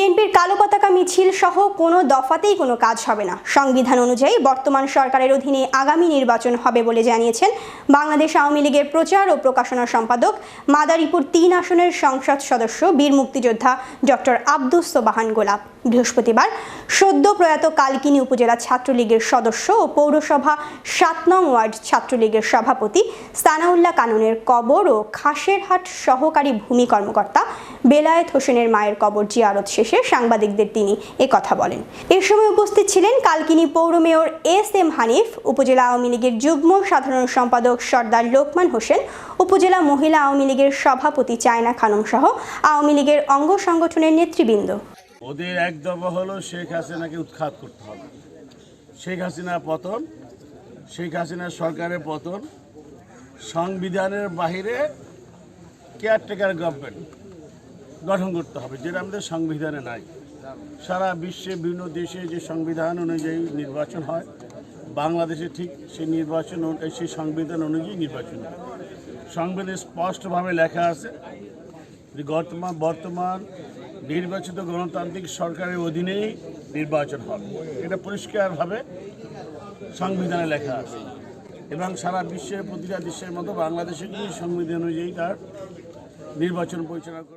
বিএনপির কালো পতাকা মিছিল সহ কোনো দফাতেই কোনো কাজ হবে না। সংবিধান অনুযায়ী বর্তমান সরকারের অধীনে আগামী নির্বাচন হবে বলে জানিয়েছেন বাংলাদেশ আওয়ামী লীগের প্রচার ও প্রকাশনা সম্পাদক, মাদারীপুর ৩ আসনের সংসদ সদস্য, বীর মুক্তিযোদ্ধা ডক্টর আব্দুস সোবাহান গোলাপ। বৃহস্পতিবার সদ্য প্রয়াত কালকিনি উপজেলা ছাত্রলীগের সদস্য ও পৌরসভা ৭ নং ওয়ার্ড ছাত্রলীগের সভাপতি সানাউল্লাহ কাননের কবর ও খাসেরহাট সহকারী ভূমি কর্মকর্তা বেলায়েত হোসেনের মায়ের কবর জিয়ারত শেষে সাংবাদিকদের তিনি একথা বলেন। এ সময় উপস্থিত ছিলেন কালকিনি পৌর মেয়র এস.এম. হানিফ, উপজেলা আওয়ামী লীগের যুগ্ম সাধারণ সম্পাদক সর্দার লোকমান হোসেন, উপজেলা মহিলা আওয়ামী লীগের সভাপতি চায়না খানম সহ আওয়ামী লীগের অঙ্গ সংগঠনের নেতৃবৃন্দ। ওদের এক দফা হলো শেখ হাসিনাকে উৎখাত করতে হবে। শেখ হাসিনা পতন, শেখ হাসিনা সরকারের পতন, সংবিধানের বাহিরে কেয়ারটেকার গভর্নমেন্ট গঠন করতে হবে, যেটা আমাদের সংবিধানে নাই। সারা বিশ্বে বিভিন্ন দেশে যে সংবিধান অনুযায়ী নির্বাচন হয়, বাংলাদেশে ঠিক সেই নির্বাচন, সেই সংবিধান অনুযায়ী নির্বাচন হয়। সংবিধানে স্পষ্টভাবে লেখা আছে যে বর্তমান নির্বাচিত গণতান্ত্রিক সরকারের অধীনেই নির্বাচন হবে। এটা পরিষ্কারভাবে সংবিধানে লেখা আছে এবং সারা বিশ্বের প্রতিটা দেশের মতো বাংলাদেশে সংবিধান অনুযায়ী তার নির্বাচন পরিচালনা করে।